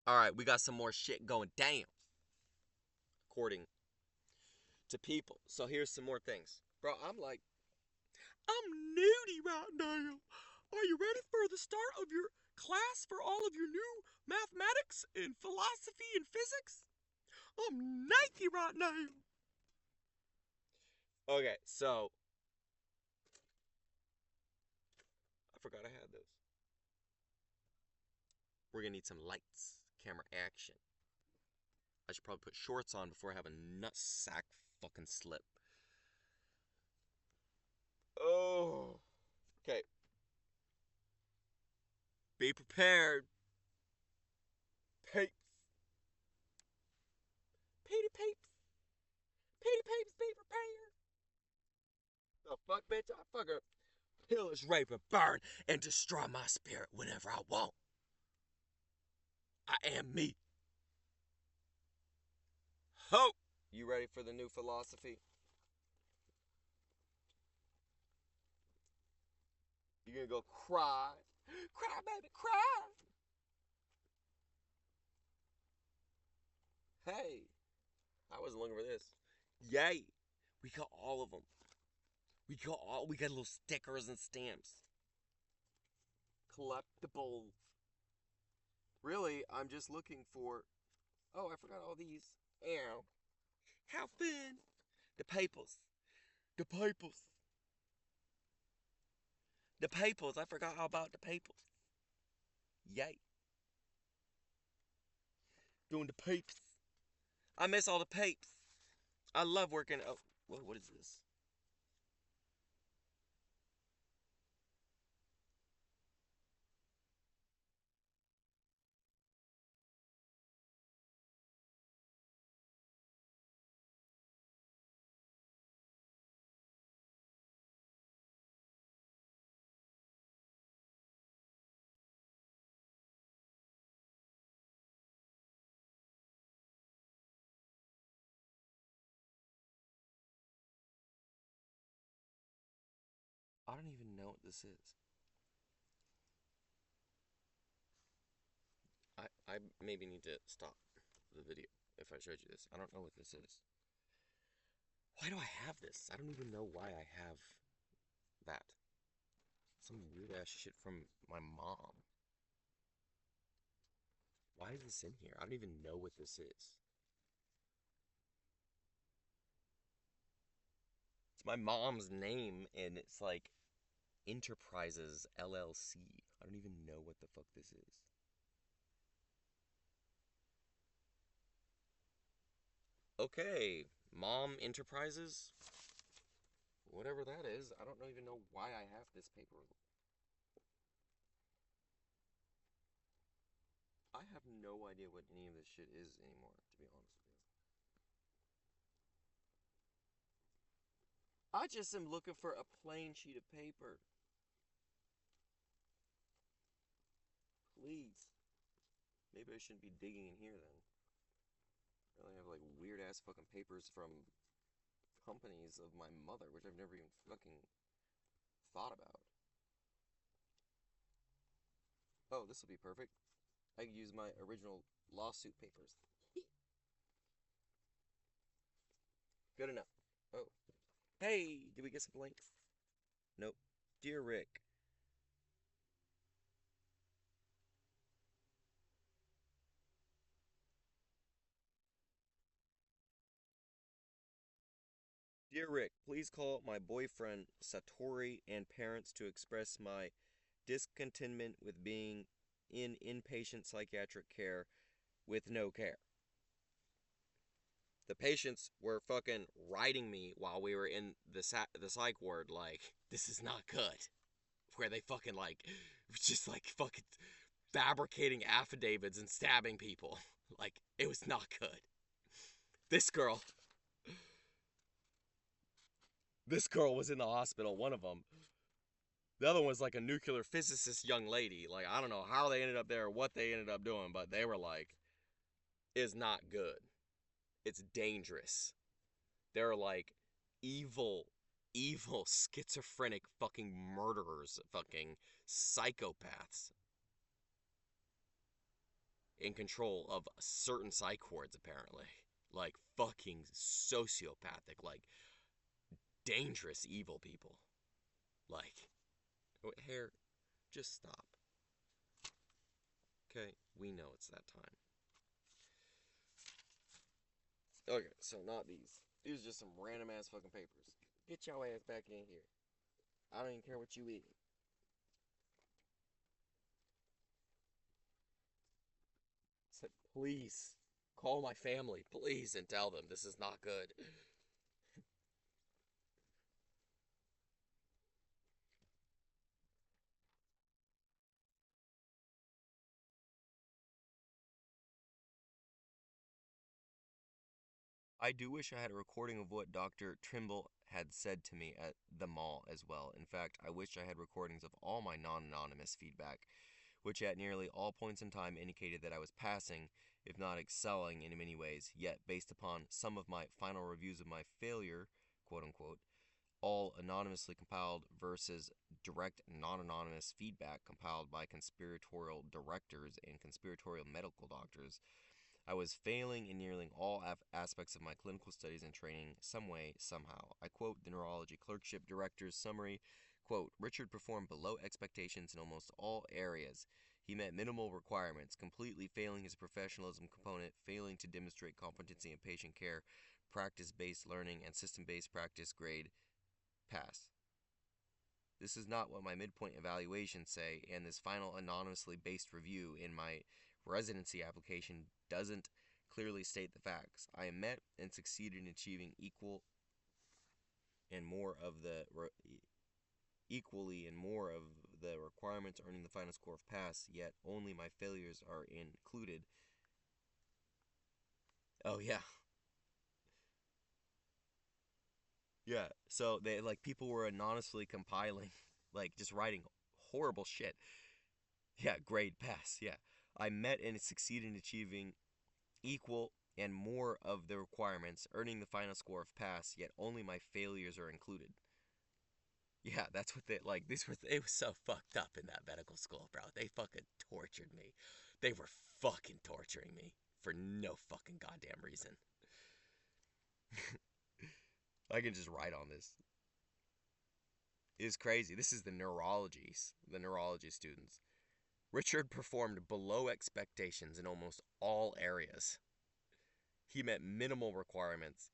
Alright, we got some more shit going down. According to people. So here's some more things. Bro, I'm nudie right now. Are you ready for the start of your class for all of your new mathematics and philosophy and physics? I'm naked right now. Okay, so I forgot I had those. We're gonna need some lights, camera action. I should probably put shorts on before I have a nut sack fucking slip. Oh, okay. Be prepared. Papes. Petey papes. Petey papes, be prepared. The fuck, bitch? I fucker. Hell is ready to burn and destroy my spirit whenever I want. I am me. Ho! You ready for the new philosophy? You gonna go cry? Cry, baby, cry! Hey, I wasn't looking for this. Yay! We got all of them. We got little stickers and stamps. Collectibles. Really, I'm just looking for. Oh, I forgot all these. Ow. How fun! The papers. The papers. The papers. I forgot all about the papers. Yay. Doing the papes. I miss all the papes. I love working. Oh, what is this? I don't even know what this is. I maybe need to stop the video if I showed you this. I don't know what this is. Why do I have this? I don't even know why I have that. Some weird ass shit from my mom. Why is this in here? I don't even know what this is. It's my mom's name and it's like Enterprises LLC. I don't even know what the fuck this is. Okay, Mom Enterprises? Whatever that is, I don't even know why I have this paper. I have no idea what any of this shit is anymore, to be honest with you. I just am looking for a plain sheet of paper. Please. Maybe I shouldn't be digging in here then. I really have like weird ass fucking papers from companies of my mother, which I've never even fucking thought about. Oh, this will be perfect. I could use my original lawsuit papers. Good enough. Oh. Hey, did we get some blanks? Nope. Dear Rick. Dear Rick, please call my boyfriend Satori and parents to express my discontentment with being in inpatient psychiatric care with no care. The patients were fucking writing me while we were in the psych ward like this is not good. Where they fucking like just like fucking fabricating affidavits and stabbing people. Like it was not good. This girl this girl was in the hospital, one of them. The other one was like a nuclear physicist young lady. Like I don't know how they ended up there or what they ended up doing, but they were like is not good. It's dangerous. They're like evil, evil, schizophrenic fucking murderers, fucking psychopaths. in control of certain psych wards, apparently. Like, fucking sociopathic, like, dangerous, evil people. Like, hair, just stop. Okay, we know it's that time. Okay, so not these. These are just some random ass fucking papers. Get your ass back in here. I don't even care what you eat. Said, please call my family, please, and tell them this is not good. I do wish I had a recording of what Dr. Trimble had said to me at the mall as well. In fact, I wish I had recordings of all my non-anonymous feedback, which at nearly all points in time indicated that I was passing, if not excelling in many ways, yet based upon some of my final reviews of my failure, quote-unquote, all anonymously compiled versus direct non-anonymous feedback compiled by conspiratorial directors and conspiratorial medical doctors, I was failing in nearly all aspects of my clinical studies and training some way, somehow. I quote the neurology clerkship director's summary, quote, Richard performed below expectations in almost all areas. He met minimal requirements, completely failing his professionalism component, failing to demonstrate competency in patient care, practice-based learning, and system-based practice grade, pass. This is not what my midpoint evaluations say, and this final anonymously based review in my residency application doesn't clearly state the facts. I met and succeeded in achieving equally and more of the requirements, earning the final score of pass, yet only my failures are included. Oh yeah. Yeah. So they like people were anonymously compiling, like just writing horrible shit. Yeah, grade pass. Yeah. I met and succeeded in achieving equal and more of the requirements, earning the final score of pass, yet only my failures are included. Yeah, that's what they like. It was so fucked up in that medical school, bro. They fucking tortured me. They were fucking torturing me for no fucking goddamn reason. I can just write on this. It's crazy. This is the neurology students. Richard performed below expectations in almost all areas. He met minimal requirements,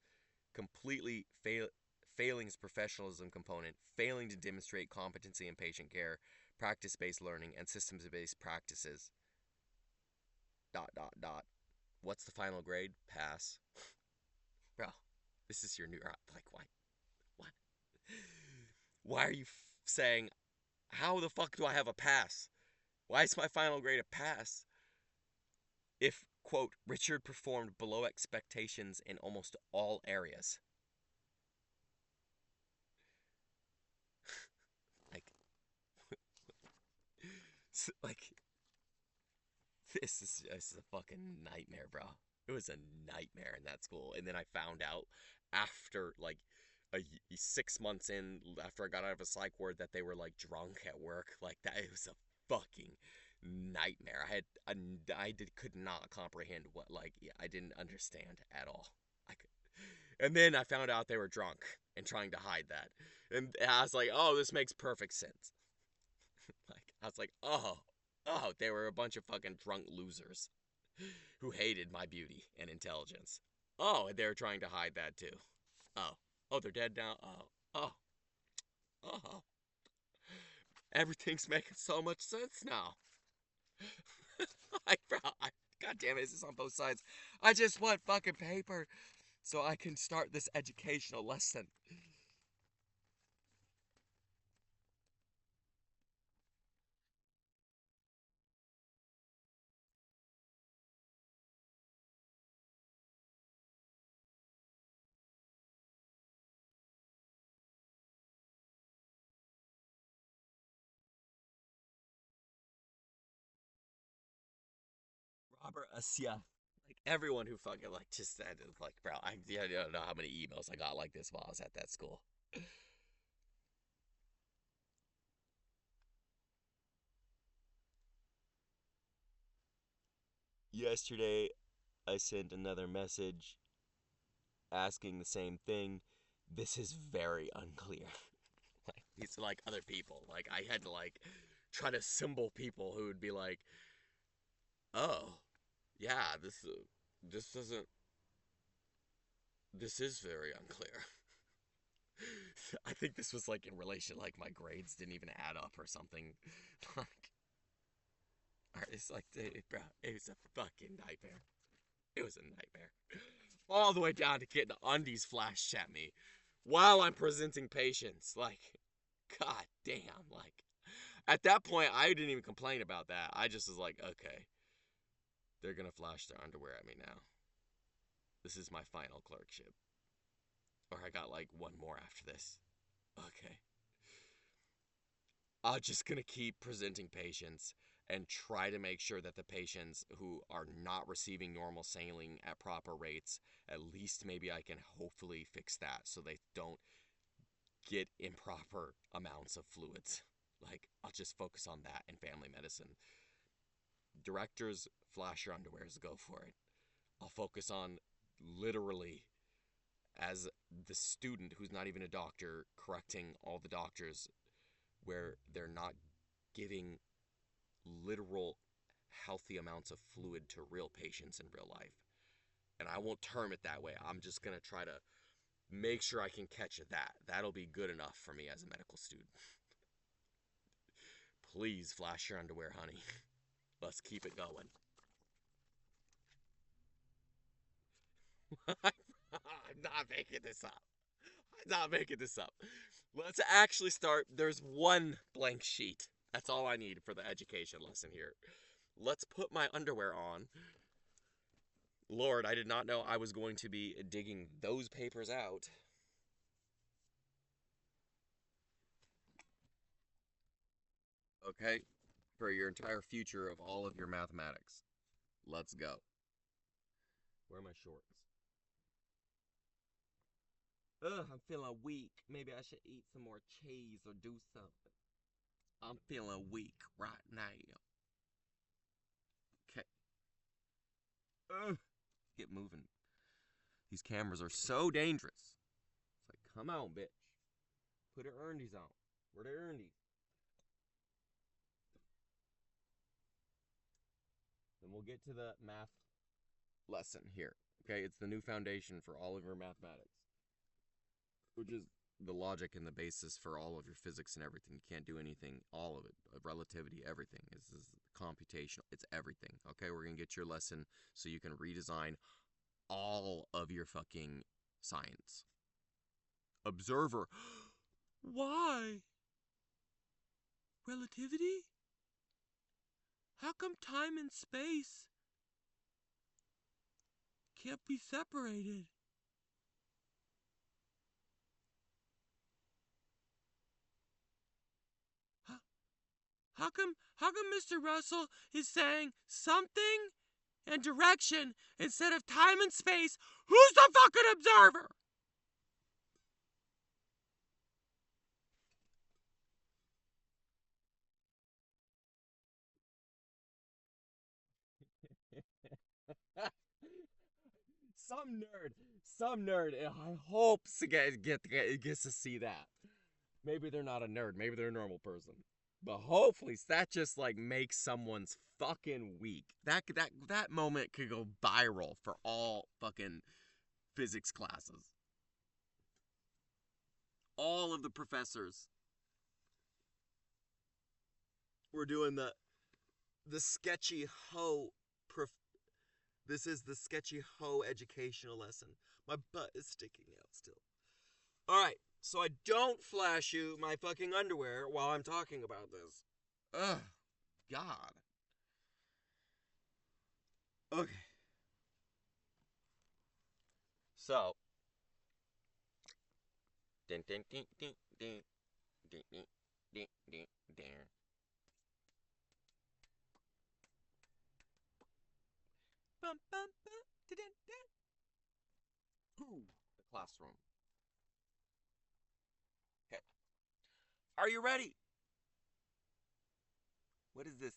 completely failing his professionalism component, failing to demonstrate competency in patient care, practice-based learning, and systems-based practices. ... What's the final grade? Pass. Bro, this is your new... Like, why? What? Why are you saying, how the fuck do I have a pass? Why is my final grade a pass? If, quote, Richard performed below expectations in almost all areas. Like, like, this is a fucking nightmare, bro. It was a nightmare in that school. And then I found out after, like, 6 months in, after I got out of a psych ward, that they were, like, drunk at work. Like, that, it was a fucking nightmare. Could not comprehend what, like, I didn't understand at all. And then I found out they were drunk and trying to hide that. And I was like, oh, this makes perfect sense. Like, I was like, oh, they were a bunch of fucking drunk losers who hated my beauty and intelligence. Oh, and they were trying to hide that too. Oh, they're dead now. Oh. Everything's making so much sense now. Like, bro, God damn it, is this on both sides? I just want fucking paper so I can start this educational lesson. Robert Assia. Like, everyone who fucking, like, just said, like, bro, I don't know how many emails I got like this while I was at that school. Yesterday, I sent another message asking the same thing. This is very unclear. Like, these are like other people. Like, I had to, like, try to symbol people who would be like, oh, yeah, this doesn't, this is very unclear. I think this was like in relation, like my grades didn't even add up or something. Like, it's like, bro, it was a fucking nightmare. It was a nightmare. All the way down to getting the undies flashed at me while I'm presenting patients. Like, god damn. Like, at that point, I didn't even complain about that. I just was like, okay, they're gonna flash their underwear at me now. This is my final clerkship. Or I got like one more after this. Okay. I'm just gonna keep presenting patients and try to make sure that the patients who are not receiving normal saline at proper rates, at least maybe I can hopefully fix that so they don't get improper amounts of fluids. Like, I'll just focus on that in family medicine. Directors, flash your underwears, go for it. I'll focus on literally as the student who's not even a doctor correcting all the doctors where they're not giving literal healthy amounts of fluid to real patients in real life. And I won't term it that way. I'm just going to try to make sure I can catch that. That'll be good enough for me as a medical student. Please flash your underwear, honey. Let's keep it going. I'm not making this up. I'm not making this up. Let's actually start. There's one blank sheet. That's all I need for the education lesson here. Let's put my underwear on. Lord, I did not know I was going to be digging those papers out. Okay? For your entire future of all of your mathematics. Let's go. Where are my shorts? Ugh, I'm feeling weak. Maybe I should eat some more cheese or do something. I'm feeling weak right now. Okay. Ugh. Get moving. These cameras are so dangerous. It's like, come on, bitch. Put her earndies on. Where the earndies? Then we'll get to the math lesson here. Okay, it's the new foundation for all of your mathematics, which is the logic and the basis for all of your physics and everything. You can't do anything, all of it, relativity, everything. This is computational. It's everything. Okay, we're gonna get your lesson so you can redesign all of your fucking science. Observer. Why? Relativity? How come time and space can't be separated? How come Mr. Russell is saying something and direction instead of time and space? Who's the fucking observer? some nerd. I hope gets to see that. Maybe they're not a nerd. Maybe they're a normal person. But hopefully that just like makes someone's fucking week. That moment could go viral for all fucking physics classes. All of the professors were doing the sketchy hoe. This is the sketchy hoe educational lesson. My butt is sticking out still. All right, so I don't flash you my fucking underwear while I'm talking about this. Ugh, God. Okay. So, ding ding ding ding ding ding ding ding ding ding. Bum bum bum. Ding ding. Ooh, the classroom. Okay. Are you ready? What is this?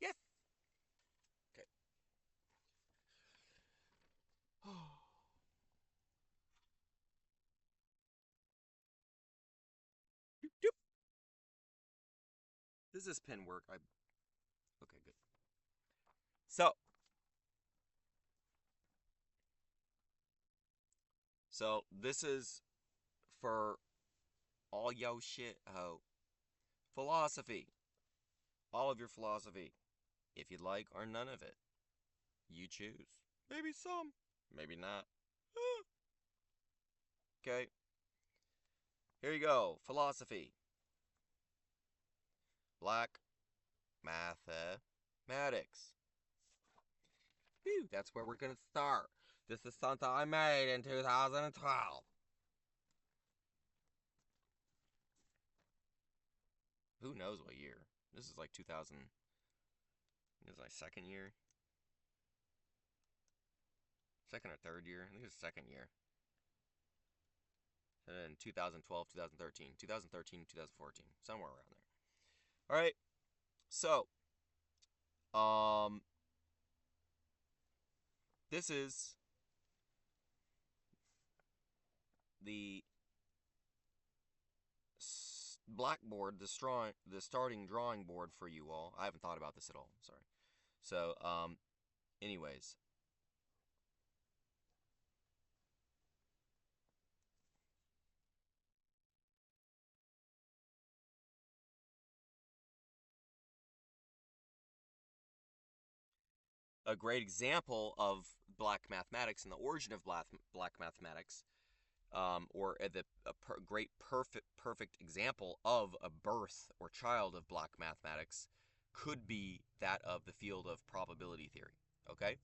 Yes. Does this pen work? Okay, good. So this is for all yo shit ho. Philosophy. All of your philosophy. If you like or none of it. You choose. Maybe some. Maybe not. Okay. Here you go. Philosophy. Black mathematics. Whew, that's where we're gonna start. This is something I made in 2012. Who knows what year? This is like 2000. This is my second year. Second or third year? I think it's second year. And then 2012, 2013, 2013, 2014, somewhere around there. All right. So, this is the blackboard, the starting drawing board for you all. I haven't thought about this at all. Sorry. So, anyways, a great example of black mathematics and the origin of black mathematics, or great perfect example of a birth or child of black mathematics, could be that of the field of probability theory. Okay,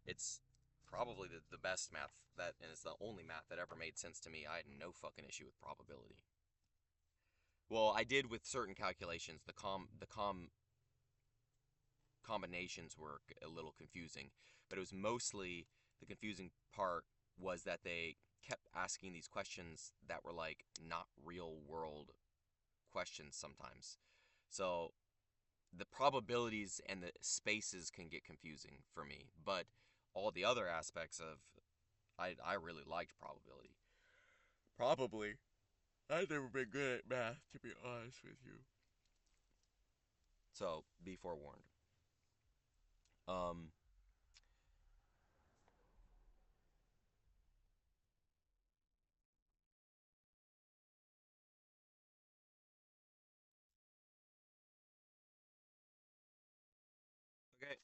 it's probably the best math that, and it's the only math that ever made sense to me. I had no fucking issue with probability. Well, I did with certain calculations. The combinations were a little confusing, but it was mostly the confusing part was that they kept asking these questions that were like not real world questions sometimes. So the probabilities and the spaces can get confusing for me, but all the other aspects of I really liked probability. Probably. I've never been good at math, to be honest with you. So be forewarned. Um, okay.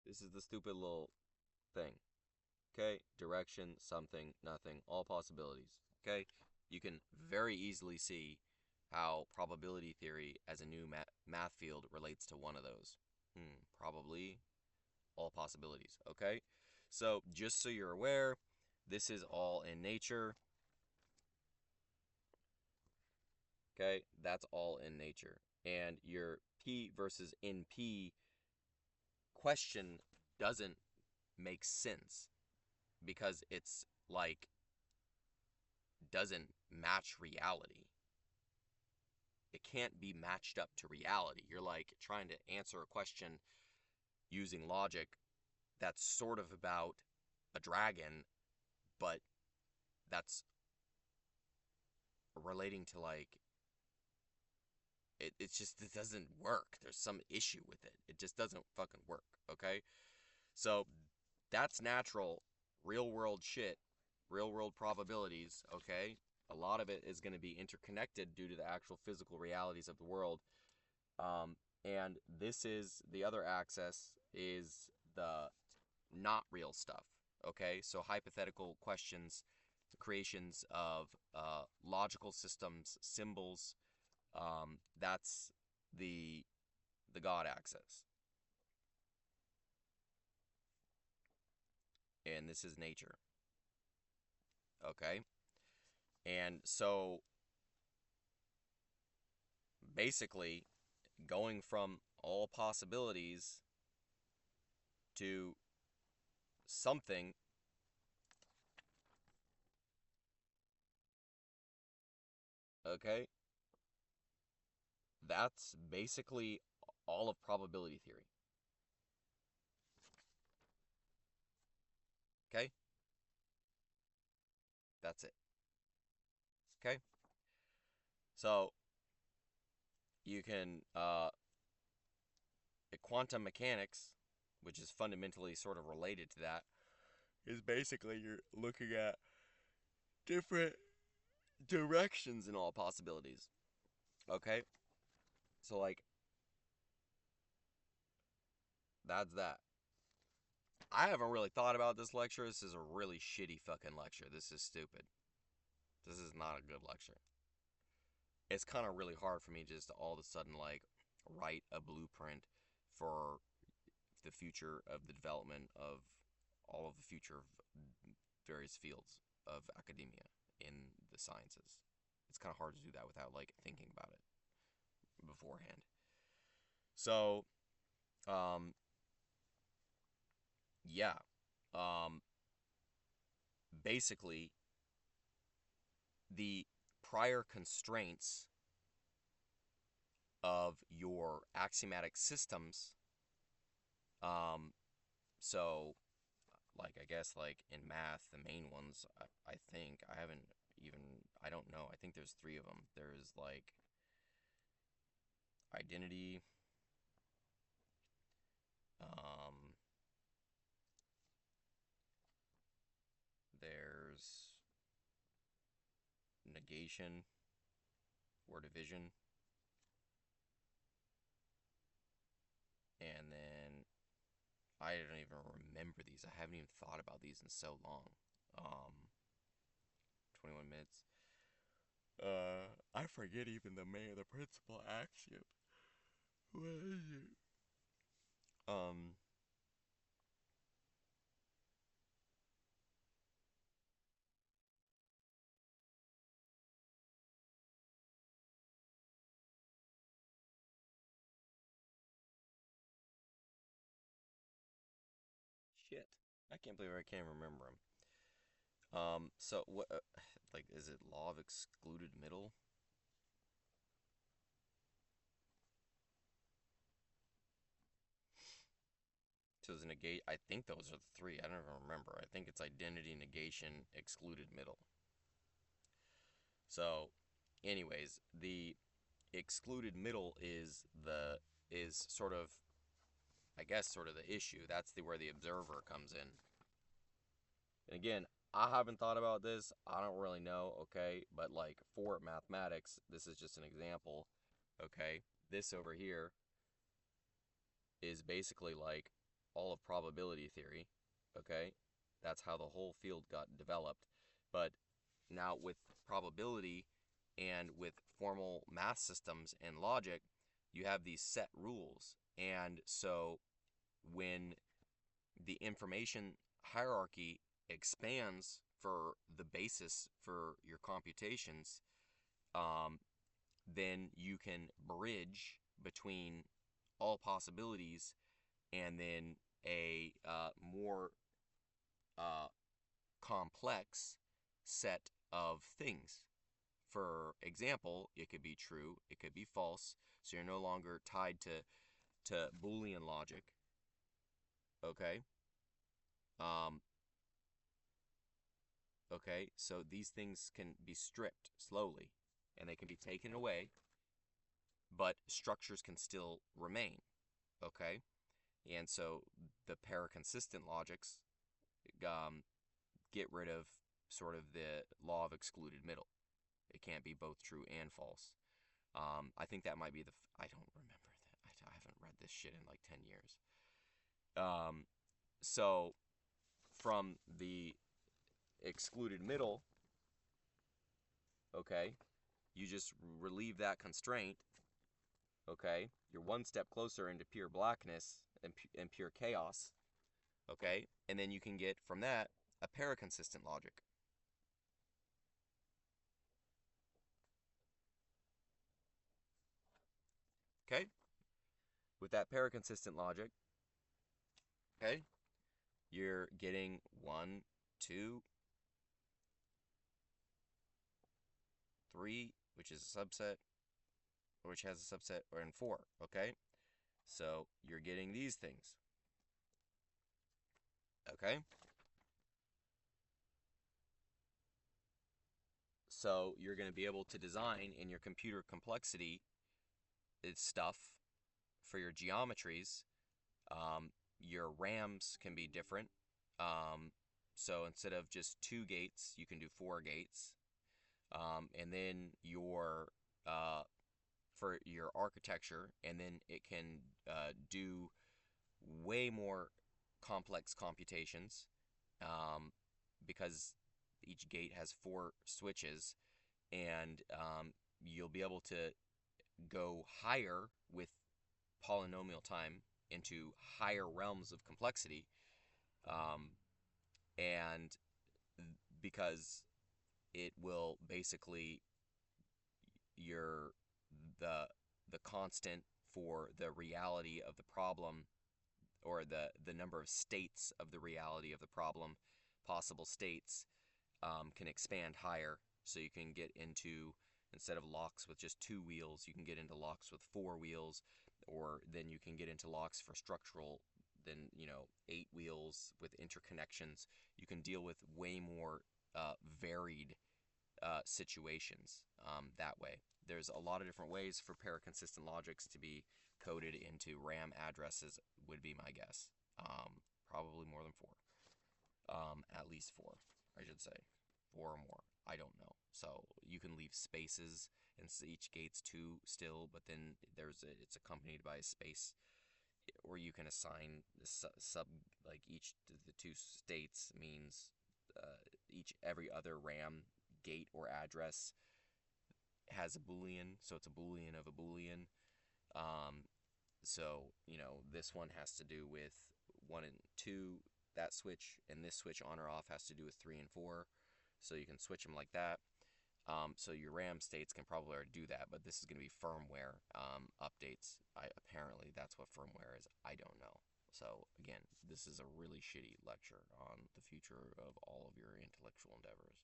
This is the stupid little thing. Okay, direction, something, nothing, all possibilities. Okay, you can very easily see how probability theory as a new math field relates to one of those. Probably all possibilities. Okay, so just so you're aware, this is all in nature. Okay, that's all in nature. And your P versus NP question doesn't make sense because it's like doesn't match reality. It can't be matched up to reality. You're like trying to answer a question using logic that's sort of about a dragon, but that's relating to like it's just it doesn't work. There's some issue with it. It just doesn't fucking work, okay? So that's natural, real world shit, real world probabilities, okay? A lot of it is going to be interconnected due to the actual physical realities of the world. And this is the other axis is the not real stuff, okay? So hypothetical questions, the creations of logical systems, symbols, that's the God axis. And this is nature. Okay? And so basically going from all possibilities to something, okay? That's basically all of probability theory. Okay? That's it. Okay? So you can quantum mechanics, which is fundamentally sort of related to that, is basically you're looking at different directions in all possibilities. Okay? So, like, that's that. I haven't really thought about this lecture. This is a really shitty fucking lecture. This is stupid. This is not a good lecture. It's kind of really hard for me just to all of a sudden, like, write a blueprint for the future of the development of all of the future of various fields of academia in the sciences. It's kind of hard to do that without, like, thinking about it beforehand. So, um, yeah. Um, Basically, the prior constraints of your axiomatic systems, um, so, like, I guess, like, in math, the main ones, I think, I haven't even, I don't know, I think there's three of them. There's, like, identity, um, there's negation or division, and then I don't even remember these. I haven't even thought about these in so long. 21 minutes. I forget even the principal axiom. What is it? Um, Shit. I can't believe I can't remember them. So what, like, is it law of excluded middle? So it's negate. I think those are the three. I don't even remember. I think it's identity, negation, excluded middle. So, anyways, the excluded middle is sort of, I guess, sort of the issue. That's where the observer comes in. And again, I haven't thought about this. I don't really know, okay? But, like, for mathematics, this is just an example, okay? This over here is basically like all of probability theory, okay? That's how the whole field got developed. But now with probability and with formal math systems and logic, you have these set rules. And so when the information hierarchy expands for the basis for your computations, um, then you can bridge between all possibilities and then a more uh, complex set of things. For example, it could be true, it could be false, so you're no longer tied to Boolean logic. Okay. Um, okay, so these things can be stripped slowly, and they can be taken away, but structures can still remain. Okay, and so the paraconsistent logics um, get rid of sort of the law of excluded middle. It can't be both true and false. I think that might be I don't remember that. I haven't read this shit in like 10 years. Um, so from the excluded middle, okay, you just relieve that constraint, okay? You're one step closer into pure blackness and pure chaos, okay? And then you can get from that a paraconsistent logic. Okay? With that paraconsistent logic, okay, you're getting 1, 2, 3, which is a subset, which has a subset, or in 4, okay? So you're getting these things, okay? So you're going to be able to design in your computer complexity stuff for your geometries. Your RAMs can be different. So instead of just 2 gates, you can do 4 gates. And then for your architecture, and then it can do way more complex computations, because each gate has 4 switches, and you'll be able to go higher with polynomial time into higher realms of complexity, and because it will basically your the constant for the reality of the problem, or the number of states of the reality of the problem, possible states, can expand higher. So you can get into, instead of locks with just 2 wheels, you can get into locks with 4 wheels, or then you can get into locks for structural, then 8 wheels with interconnections. You can deal with way more varied situations that way. There's a lot of different ways for paraconsistent logics to be coded into RAM addresses, would be my guess. Probably more than 4. At least 4, I should say. 4 or more. I don't know. So you can leave spaces, and each gate's 2 still, but then it's accompanied by a space, or you can assign the like each the 2 states means every other RAM gate or address has a boolean, so it's a boolean of a boolean. So this one has to do with 1 and 2, that switch, and this switch on or off has to do with 3 and 4. So you can switch them like that. So your RAM states can probably already do that, but this is going to be firmware updates. Apparently that's what firmware is. I don't know. So again, this is a really shitty lecture on the future of all of your intellectual endeavors.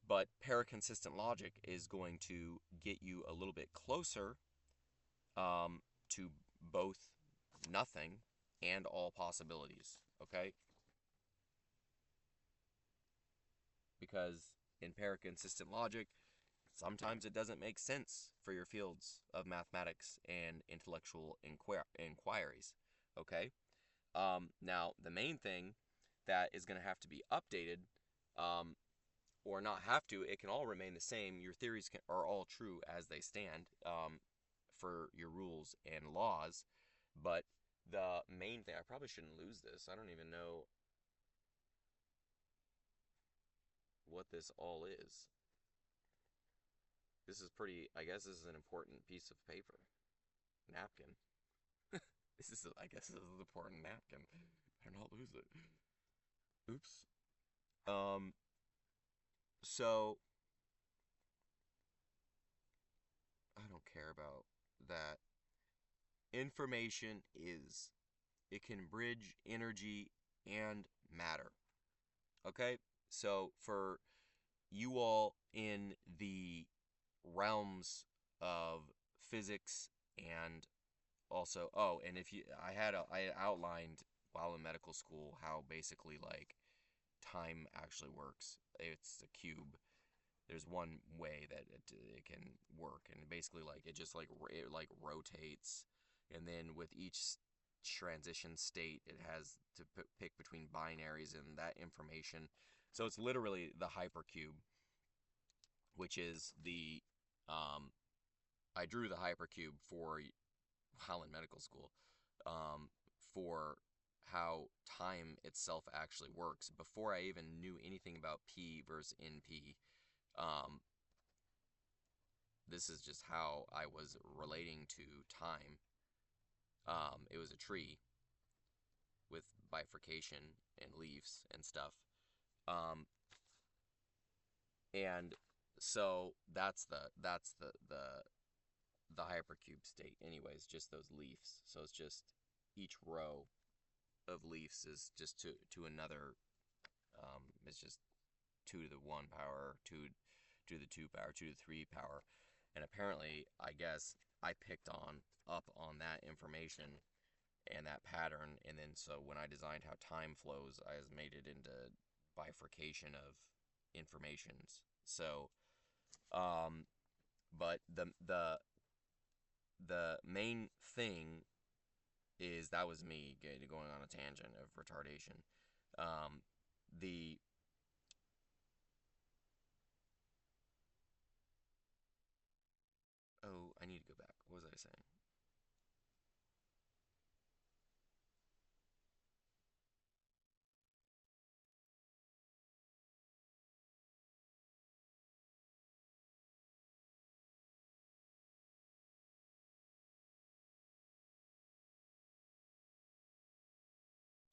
But paraconsistent logic is going to get you a little bit closer to both nothing and all possibilities, okay? Because in paraconsistent logic, sometimes it doesn't make sense for your fields of mathematics and intellectual inquiries, okay? Now, the main thing that is going to have to be updated, or not have to, it can all remain the same. Your theories are all true as they stand, for your rules and laws, but the main thing, I probably shouldn't lose this. I don't even know what this all is. This is pretty, I guess this is an important piece of paper. Napkin. I guess this is an important napkin. Better not lose it. Oops. So, I don't care about that. Information is. It can bridge energy and matter. Okay? So, for you all in the realms of physics, and also, and if you I outlined while in medical school how basically like time actually works. It's a cube. There's one way that it can work, and basically like it just like it like rotates, and then with each transition state it has to pick between binaries and that information. So it's literally the hypercube, which is the I drew the hypercube for while in medical school, for how time itself actually works. Before I even knew anything about P versus NP, this is just how I was relating to time. It was a tree with bifurcation and leaves and stuff. And so that's the hypercube state. Anyways, just those leaves. So it's just each row of leaves is just to another. It's just 2 to the 1 power, 2 to the 2 power, 2 to the 3 power. And apparently, I guess I picked up on that information and that pattern, and then so when I designed how time flows, I has made it into bifurcation of informations. So But the main thing is that was me going on a tangent of retardation. Um, the oh, I need to go back. What was I saying?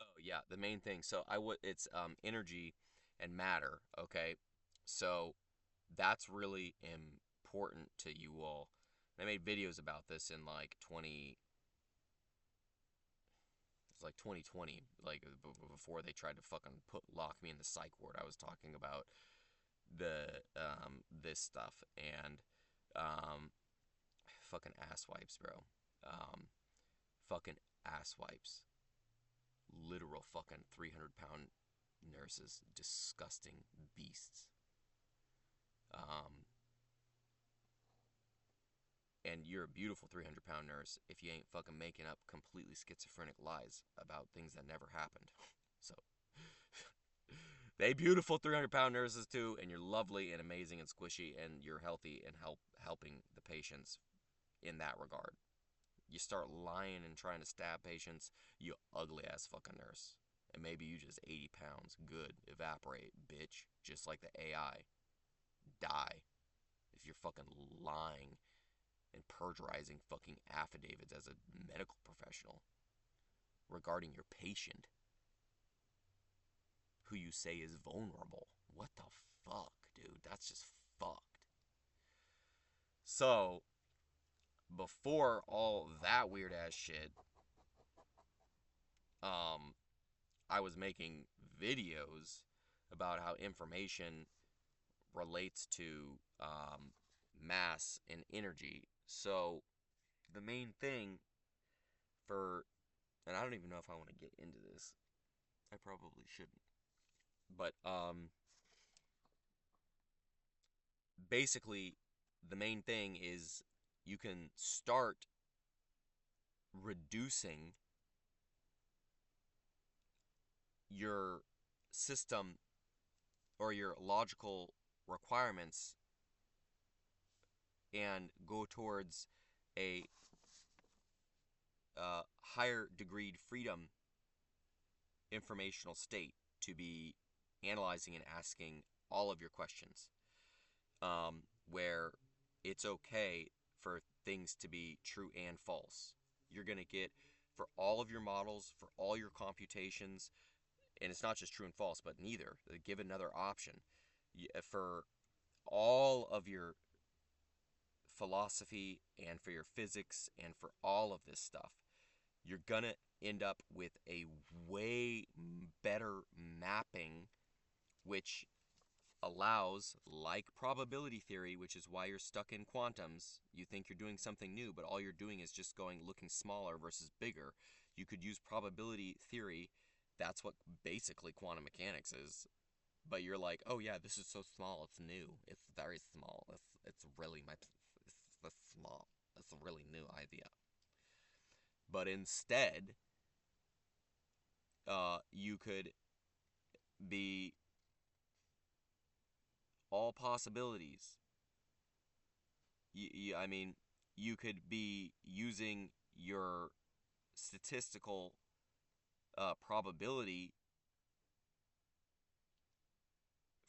Oh yeah, the main thing. So I would it's energy and matter. Okay, so that's really important to you all. I made videos about this in like 20. It's like 2020, like before they tried to fucking lock me in the psych ward. I was talking about the this stuff and um fucking ass wipes, bro. Um, fucking ass wipes. Literal fucking 300-pound nurses, disgusting beasts. Um, and you're a beautiful 300-pound nurse if you ain't fucking making up completely schizophrenic lies about things that never happened. So, they beautiful 300-pound nurses too, and you're lovely and amazing and squishy, and you're healthy and helping the patients in that regard. You start lying and trying to stab patients, you ugly ass fucking nurse. And maybe you just 80 pounds. Good. Evaporate, bitch. Just like the AI. Die. If you're fucking lying and perjurizing fucking affidavits as a medical professional regarding your patient who you say is vulnerable. What the fuck, dude? That's just fucked. So, before all that weird ass shit, um, I was making videos about how information relates to mass and energy. So the main thing for, and I don't even know if I want to get into this. I probably shouldn't. But basically, the main thing is you can start reducing your system or your logical requirements and go towards a higher degree freedom informational state to be analyzing and asking all of your questions, where it's okay for things to be true and false. You're going to get for all of your models, for all your computations, and it's not just true and false, but neither. Give another option. For all of your philosophy and for your physics and for all of this stuff, you're gonna end up with a way better mapping, which allows, like probability theory, which is why you're stuck in quantums. You think you're doing something new, but all you're doing is just looking smaller versus bigger. You could use probability theory. That's what basically quantum mechanics is. But you're like, oh yeah, this is so small. It's new. It's very small. It's really it's small. It's a really new idea. But instead, you could be all possibilities. I mean, you could be using your statistical probability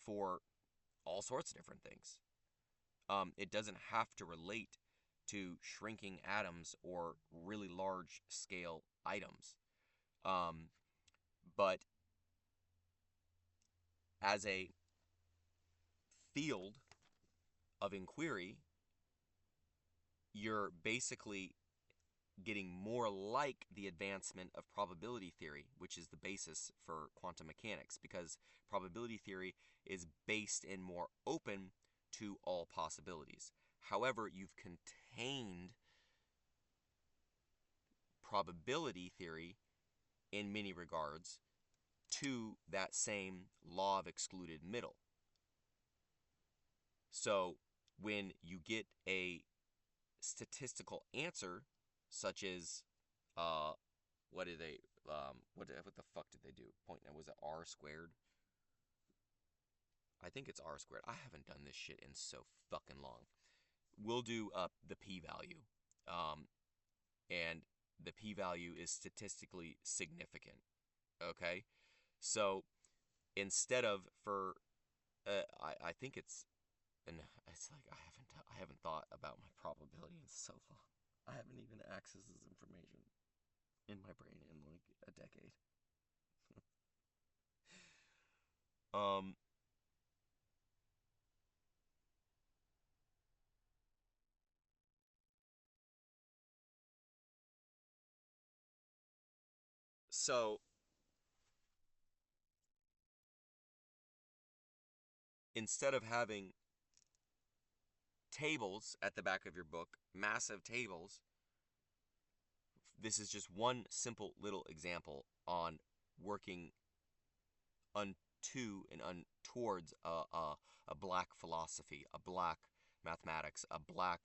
for all sorts of different things. It doesn't have to relate to shrinking atoms or really large scale items. Um, but as a field of inquiry, you're basically getting more like the advancement of probability theory, which is the basis for quantum mechanics, because probability theory is based and more open to all possibilities. However, you've contained probability theory in many regards to that same law of excluded middle. So when you get a statistical answer, such as, what did they, what the fuck did they do? Was it R squared? I think it's R squared. I haven't done this shit in so fucking long. We'll do the p-value, and the p-value is statistically significant. Okay, so instead of I think it's, and it's like I haven't thought about my probability in so long. I haven't even accessed this information in my brain in like a decade. um so instead of having tables at the back of your book, massive tables, this is just one simple little example on working unto and towards a black philosophy, a black mathematics, a black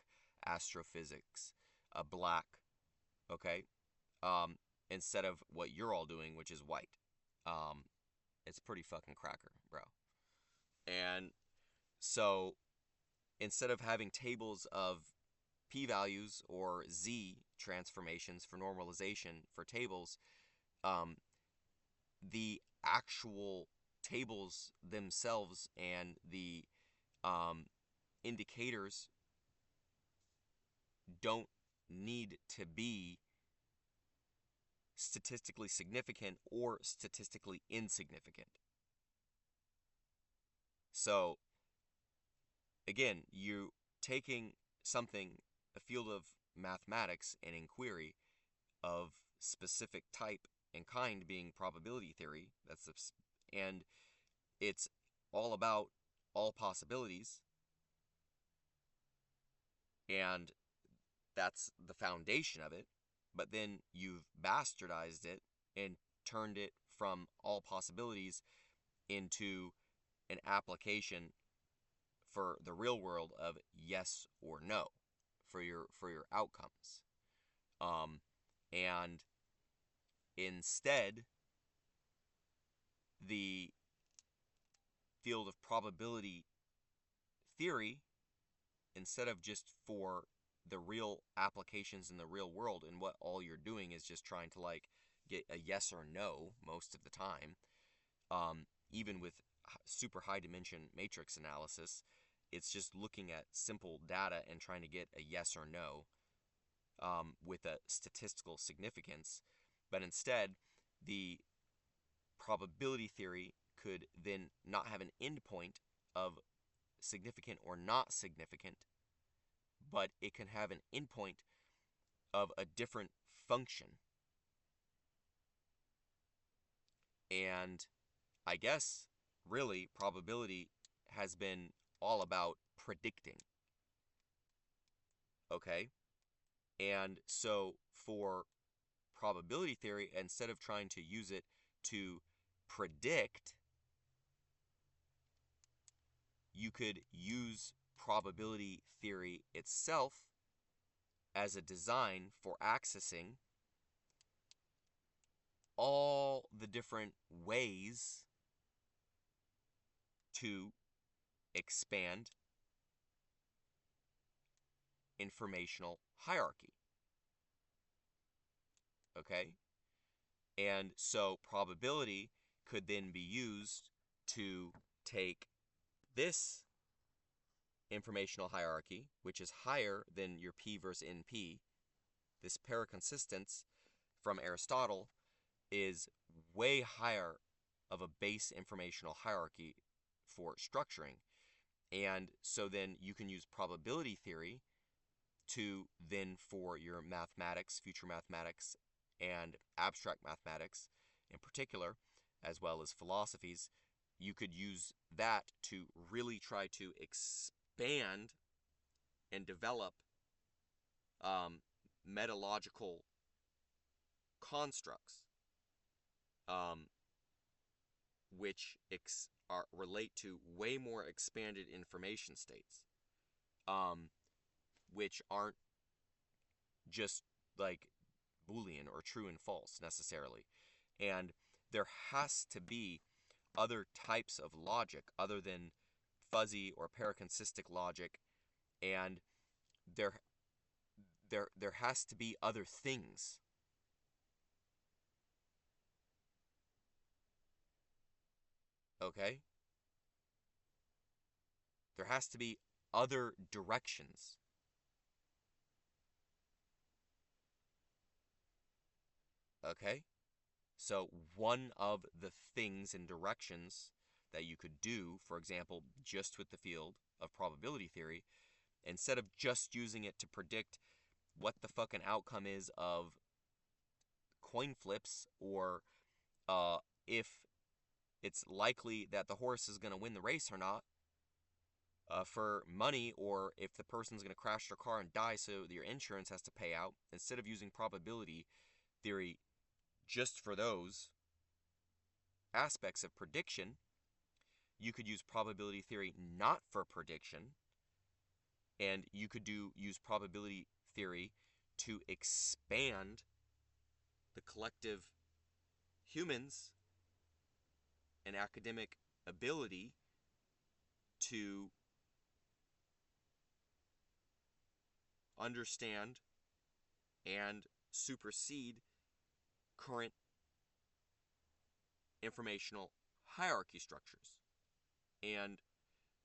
astrophysics, a black, okay, um, instead of what you're all doing, which is white. Um, it's pretty fucking cracker, bro. And so instead of having tables of p-values or z transformations for normalization for tables, um, the actual tables themselves and the um, indicators don't need to be statistically significant or statistically insignificant. So again, you taking something, a field of mathematics and inquiry of specific type and kind being probability theory, and it's all about all possibilities, and that's the foundation of it, but then you've bastardized it and turned it from all possibilities into an application for the real world of yes or no for your outcomes. And instead, the field of probability theory, instead of just for the real applications in the real world, and what all you're doing is just trying to like get a yes or no most of the time, even with super high dimension matrix analysis, it's just looking at simple data and trying to get a yes or no, with a statistical significance. But instead, the probability theory could then not have an endpoint of significant or not significant, but it can have an endpoint of a different function. And I guess really probability has been all about predicting. Okay? And so for probability theory, instead of trying to use it to predict, you could use probability theory itself as a design for accessing all the different ways to expand informational hierarchy. Okay? And so probability could then be used to take this informational hierarchy, which is higher than your P versus NP, this paraconsistence from Aristotle is way higher of a base informational hierarchy for structuring. And so then you can use probability theory to then, for your mathematics, future mathematics, and abstract mathematics in particular, as well as philosophies, you could use that to really try to expand and develop metalogical constructs, um, which relate to way more expanded information states. which aren't just like Boolean or true and false necessarily. And there has to be other types of logic other than fuzzy or paraconsistic logic, and there has to be other things. Okay? There has to be other directions. Okay? So one of the things and directions that you could do, for example, just with the field of probability theory, instead of just using it to predict what the fucking outcome is of coin flips, or if it's likely that the horse is going to win the race or not, for money, or if the person's going to crash their car and die so your insurance has to pay out, instead of using probability theory just for those aspects of prediction, you could use probability theory not for prediction, and you could use probability theory to expand the collective humans and academic ability to understand and supersede current informational hierarchy structures, and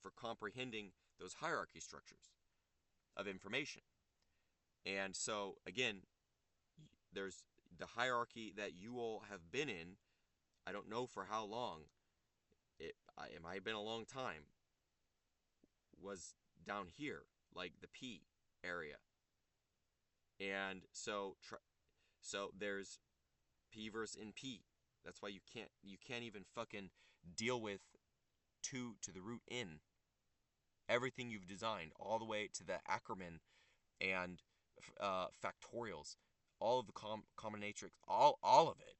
for comprehending those hierarchy structures of information. And so, again, there's the hierarchy that you all have been in. I don't know for how long. It might have been a long time. Was down here, like the P area. And so there's P versus NP. That's why you can't even fucking deal with 2 to the root n. Everything you've designed, all the way to the Ackermann and factorials, all of the combinatorics, all of it,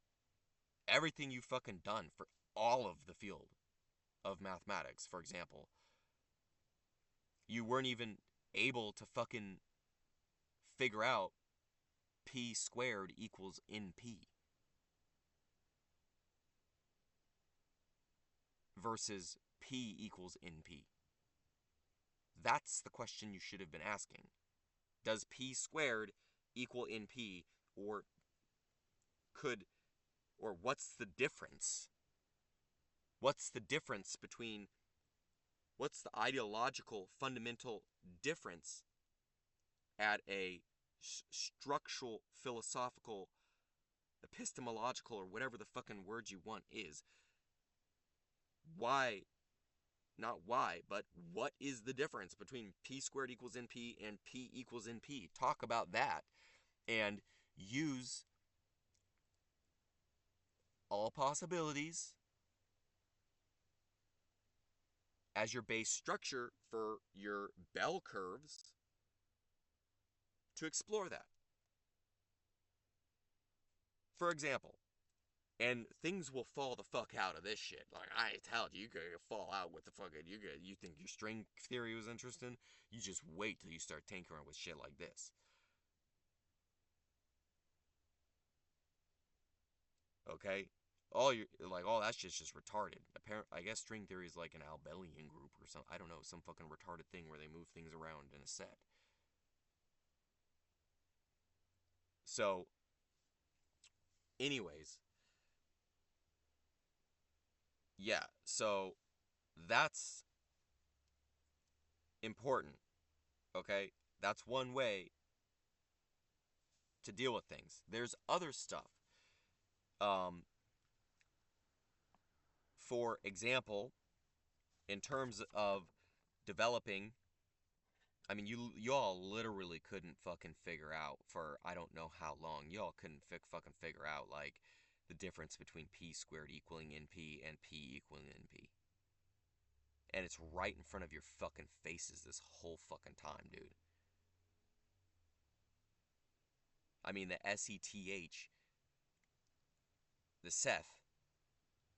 everything you've fucking done for all of the field of mathematics, for example, you weren't even able to fucking figure out p squared equals np versus p equals np. That's the question you should have been asking. Does p squared equal np, or what's the difference? What's the difference between, what's the ideological fundamental difference at a structural, philosophical, epistemological, or whatever the fucking word you want is? Why, not why, but what is the difference between p squared equals np and p equals np? Talk about that, and use all possibilities as your base structure for your bell curves to explore that. For example, and things will fall the fuck out of this shit. Like, I told you, you could fall out with the fucking, you think your string theory was interesting? You just wait till you start tinkering with shit like this. Okay? All that shit's just retarded. I guess string theory is like an Abelian group or something. I don't know, some fucking retarded thing where they move things around in a set. So, anyways, yeah, so that's important, okay? That's one way to deal with things. There's other stuff. For example, in terms of developing, I mean, y'all literally couldn't fucking figure out for I don't know how long. Y'all couldn't fucking figure out, like, the difference between p squared equaling np and p equaling np. And it's right in front of your fucking faces this whole fucking time, dude. I mean, the SETH, the Seth,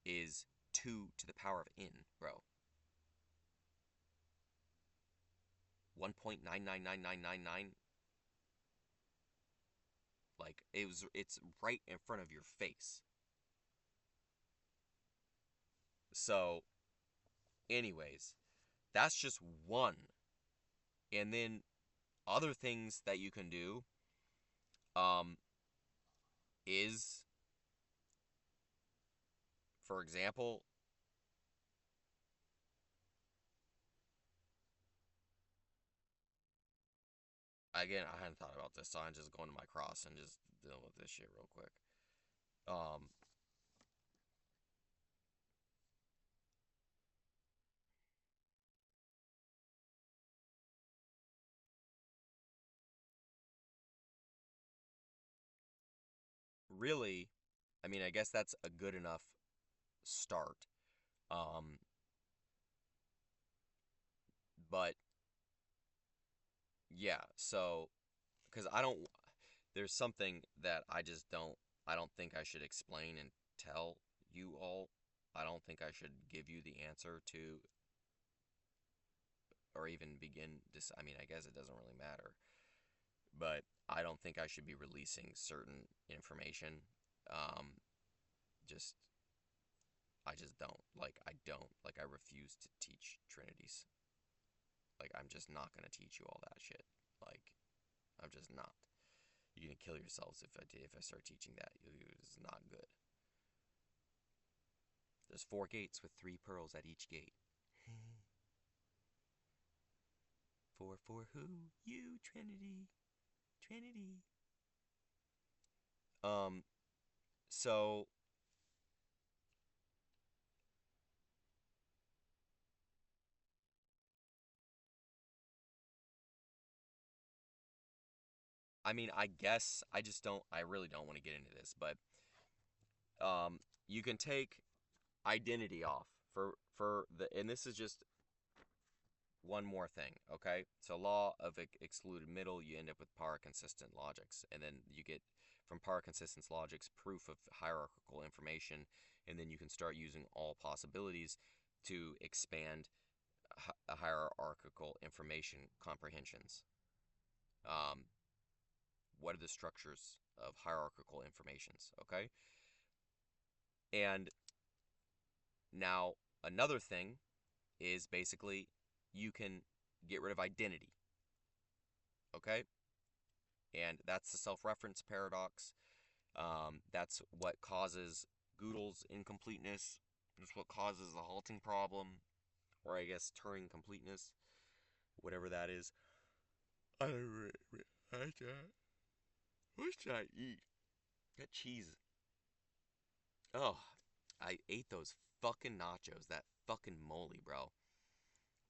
is 2 to the power of n, bro. 1.99999. Like it's right in front of your face. So, anyways, that's just one. And then other things that you can do um is, for example, again, I hadn't thought about this, so I'm just going to my cross and just dealing with this shit real quick. Um, Really, I mean, I guess that's a good enough start. Um, but yeah, so because there's something that I don't think I should explain and tell you all. I don't think I should give you the answer to, or even begin this. I mean, I guess it doesn't really matter, but I don't think I should be releasing certain information. Um, just, I just don't. I refuse to teach Trinities. Like, I'm just not gonna teach you all that shit. Like, I'm just not. You're gonna kill yourselves if I start teaching that. It's not good. There's 4 gates with 3 pearls at each gate. Four for who? You, Trinity. Trinity. Um, so I mean, I guess I really don't want to get into this, but you can take identity off and this is just one more thing, okay? So law of excluded middle, you end up with power consistent logics, and then you get from power consistent logics proof of hierarchical information, and then you can start using all possibilities to expand hierarchical information comprehensions. Um, what are the structures of hierarchical informations, okay? And now another thing is basically you can get rid of identity, okay? And that's the self-reference paradox. That's what causes Gödel's incompleteness. That's what causes the halting problem, or I guess Turing completeness, whatever that is. I don't like that. What should I eat? That cheese. Oh, I ate those fucking nachos, that fucking moly, bro.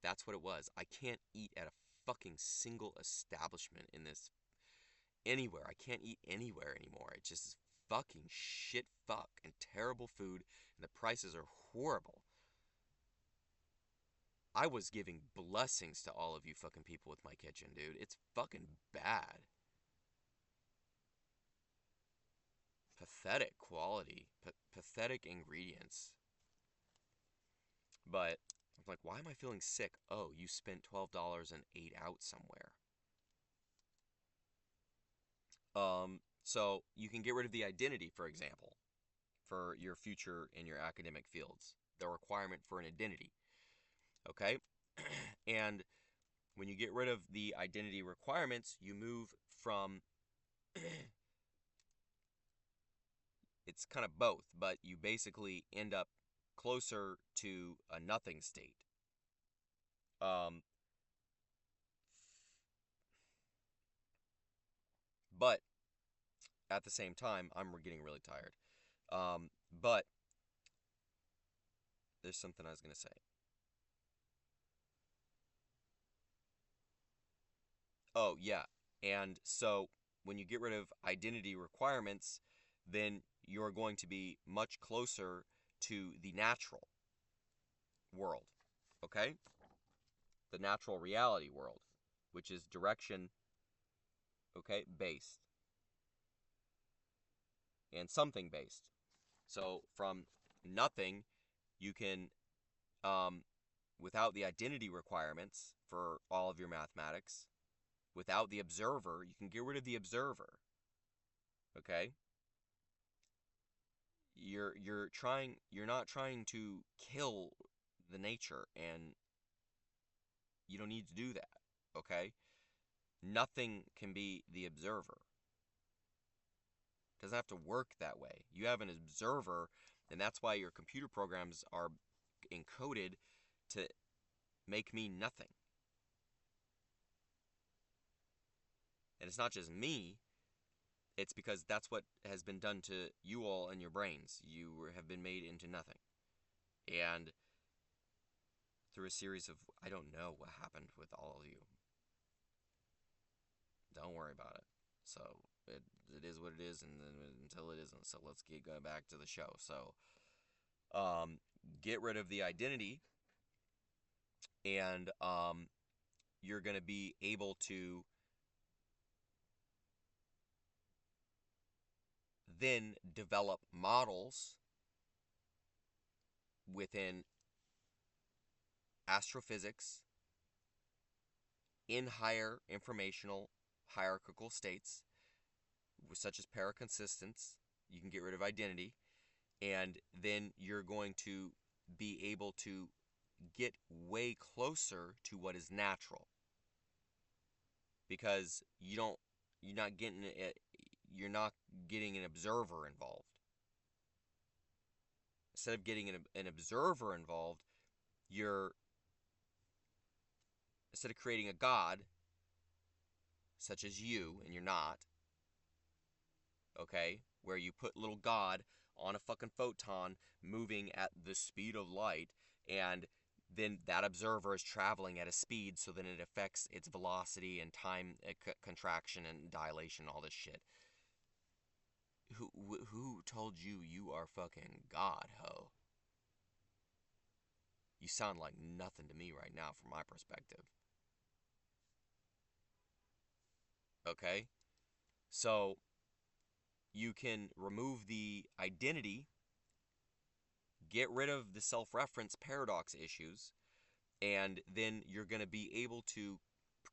That's what it was. I can't eat at a fucking single establishment in this anywhere. I can't eat anywhere anymore. It's just fucking shit fuck and terrible food, and the prices are horrible. I was giving blessings to all of you fucking people with my kitchen, dude. It's fucking bad. Pathetic quality, pathetic ingredients. But I'm like, why am I feeling sick? Oh, you spent $12 and ate out somewhere. So you can get rid of the identity, for example, for your future in your academic fields. The requirement for an identity. Okay? And when you get rid of the identity requirements, you move from it's kind of both, but you basically end up closer to a nothing state. Um, but at the same time, I'm getting really tired. But there's something I was going to say. Oh, yeah. And so when you get rid of identity requirements, then you're going to be much closer to the natural world, okay? The natural reality world, which is direction, okay, based and something based. So from nothing, you can um, without the identity requirements for all of your mathematics, without the observer, you can get rid of the observer. Okay? You're not trying to kill the nature, and you don't need to do that. Okay? Nothing can be the observer. It doesn't have to work that way. You have an observer, and that's why your computer programs are encoded to make me nothing. And it's not just me, it's because that's what has been done to you all and your brains. You have been made into nothing. And through a series of, I don't know what happened with all of you. Don't worry about it. So, it is what it is, and until it isn't. So let's get going back to the show. So, get rid of the identity, and you're going to be able to then develop models within astrophysics in higher informational hierarchical states, such as paraconsistence. You can get rid of identity, and then you're going to be able to get way closer to what is natural, because you're not getting an observer involved. Instead of getting an observer involved, instead of creating a god, such as you, and you're not, okay, where you put little god on a fucking photon moving at the speed of light, and then that observer is traveling at a speed, so then it affects its velocity and time contraction and dilation, all this shit. Who told you you are fucking God, ho? You sound like nothing to me right now from my perspective. Okay? So, you can remove the identity, get rid of the self-reference paradox issues, and then you're going to be able to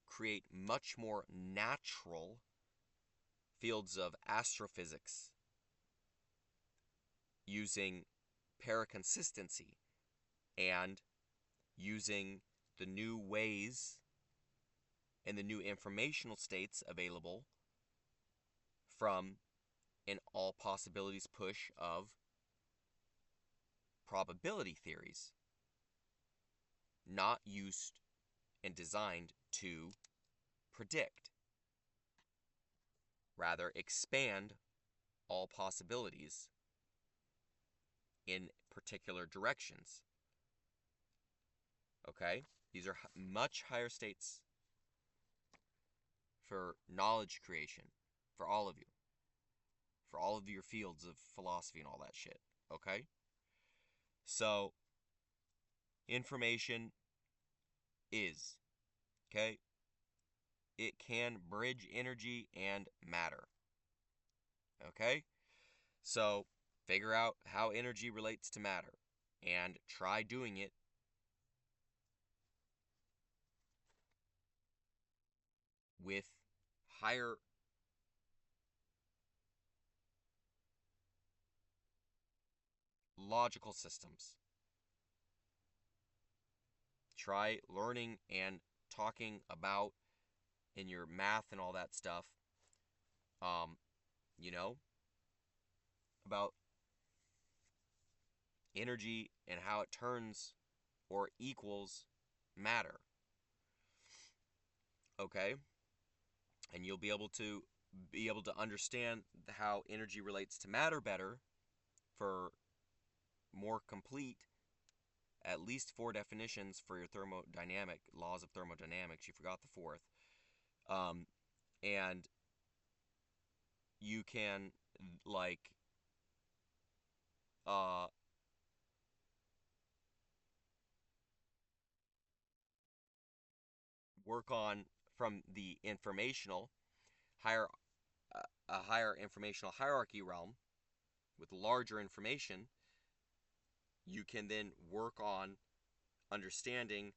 create much more natural fields of astrophysics using paraconsistency and using the new ways and the new informational states available from an all possibilities push of probability theories, not used and designed to predict. Rather, expand all possibilities in particular directions. Okay? These are much higher states for knowledge creation for all of you. For all of your fields of philosophy and all that shit. Okay? So, information is. Okay? It can bridge energy and matter. Okay? So, figure out how energy relates to matter and try doing it with higher logical systems. Try learning and talking about in your math and all that stuff, you know, about energy and how it turns or equals matter. Okay? And you'll be able to understand how energy relates to matter better for more complete, at least 4 definitions for your thermodynamic laws of thermodynamics. You forgot the 4th. And you can like work on from the informational higher a higher informational hierarchy realm with larger information. You can then work on understanding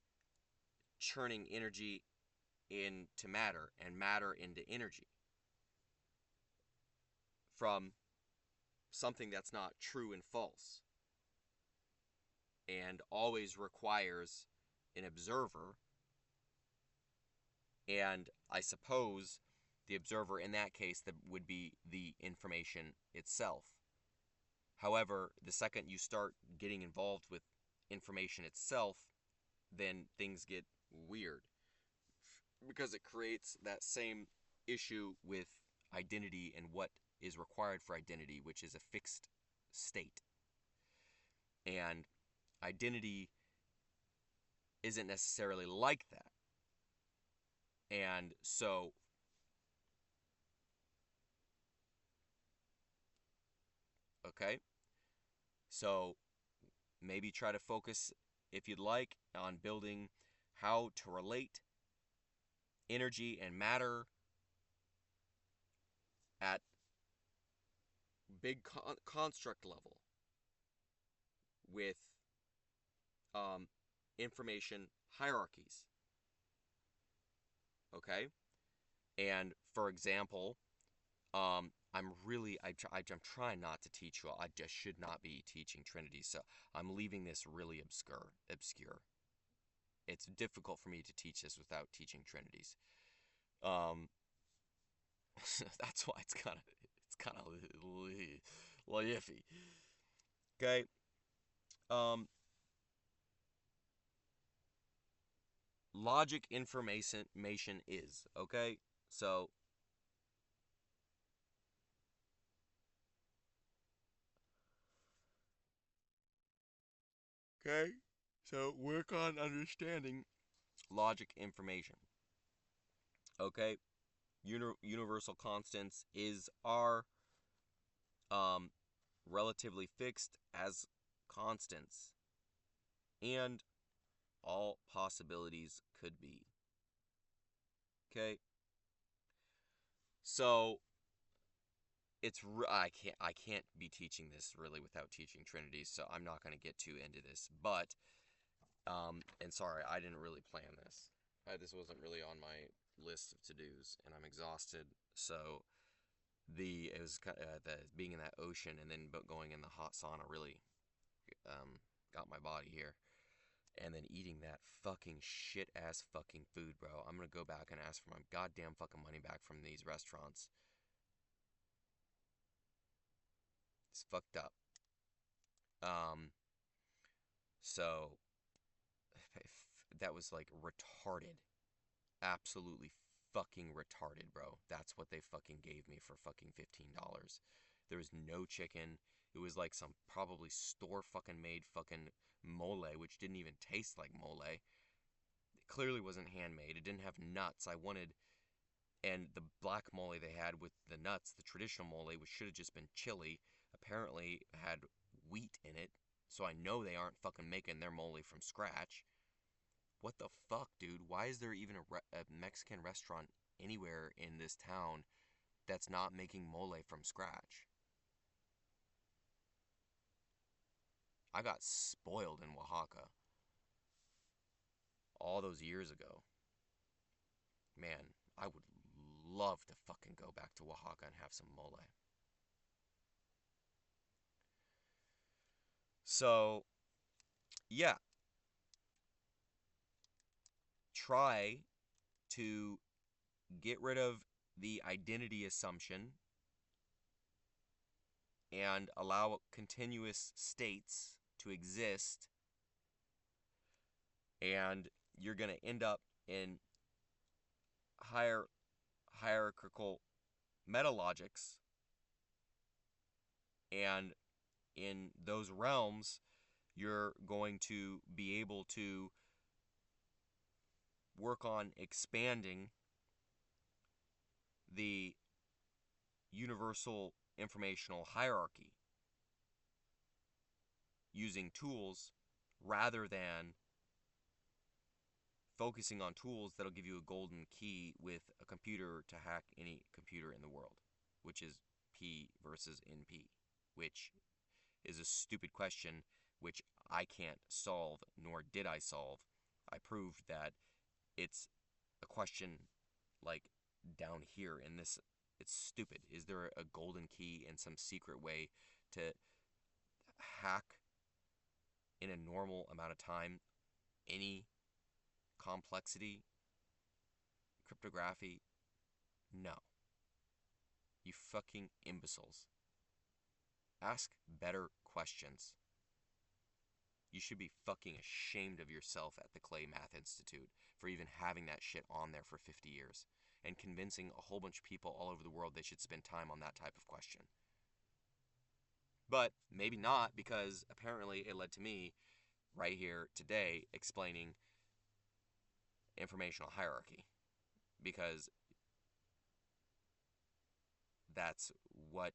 churning energy into matter and matter into energy from something that's not true and false, and always requires an observer. And I suppose the observer in that case that would be the information itself. However, the second you start getting involved with information itself, then things get weird, because it creates that same issue with identity and what is required for identity, which is a fixed state. And identity isn't necessarily like that. And so, okay, so maybe try to focus, if you'd like, on building how to relate energy and matter at big construct level with information hierarchies. Okay? And for example, I'm trying not to teach you. I just should not be teaching Trinity, so I'm leaving this really obscure. It's difficult for me to teach this without teaching Trinities. That's why it's kind of iffy. Okay. Logic information is, okay? So okay. So work on understanding logic information. Okay? Universal constants are relatively fixed as constants, and all possibilities could be. Okay? So I can't be teaching this really without teaching Trinity, so I'm not going to get too into this. But and sorry, I didn't really plan this. This wasn't really on my list of to-dos, and I'm exhausted. So it was the being in that ocean and then going in the hot sauna really got my body here. And then eating that fucking shit ass fucking food, bro. I'm gonna go back and ask for my goddamn fucking money back from these restaurants. It's fucked up. So that was like retarded. Absolutely fucking retarded, bro. That's what they fucking gave me for fucking $15. There was no chicken. It was like some probably store fucking made fucking mole, which didn't even taste like mole. It clearly wasn't handmade. It didn't have nuts. And the black mole they had with the nuts, the traditional mole, which should have just been chili, apparently had wheat in it. So I know they aren't fucking making their mole from scratch. What the fuck, dude? Why is there even a Mexican restaurant anywhere in this town that's not making mole from scratch? I got spoiled in Oaxaca all those years ago. Man, I would love to fucking go back to Oaxaca and have some mole. So, yeah. Try to get rid of the identity assumption and allow continuous states to exist, and you're going to end up in hierarchical metalogics, and in those realms you're going to be able to work on expanding the universal informational hierarchy using tools rather than focusing on tools that'll give you a golden key with a computer to hack any computer in the world, which is P versus NP, which is a stupid question which I can't solve, nor did I solve. I proved that it's a question like down here in this. It's stupid. Is there a golden key in some secret way to hack in a normal amount of time any complexity, cryptography? No. You fucking imbeciles. Ask better questions. You should be fucking ashamed of yourself at the Clay Math Institute for even having that shit on there for 50 years and convincing a whole bunch of people all over the world they should spend time on that type of question. But maybe not, because apparently it led to me right here today explaining informational hierarchy, because that's what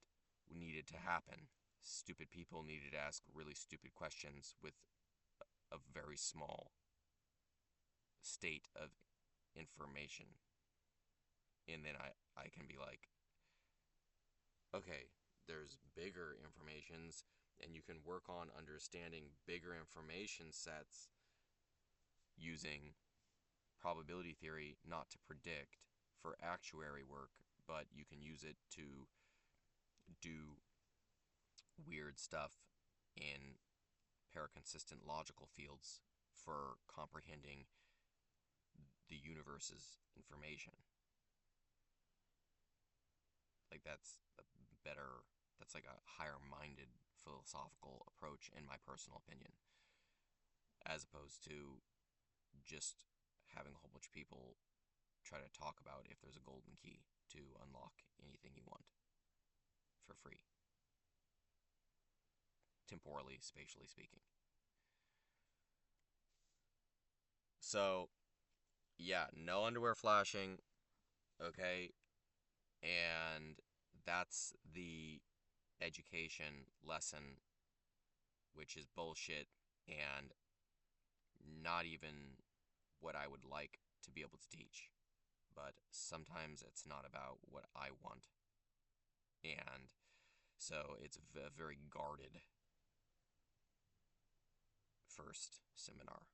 needed to happen. Stupid people needed to ask really stupid questions with a very small state of information. And then I can be like, okay, there's bigger informations, and you can work on understanding bigger information sets using probability theory, not to predict for actuary work, but you can use it to do weird stuff in paraconsistent logical fields for comprehending the universe's information. Like that's like a higher-minded philosophical approach, in my personal opinion, as opposed to just having a whole bunch of people try to talk about if there's a golden key to unlock anything you want for free, temporally, spatially speaking. So, yeah, no underwear flashing, okay? And that's the education lesson, which is bullshit and not even what I would like to be able to teach. But sometimes it's not about what I want. And so it's a very guarded first seminar.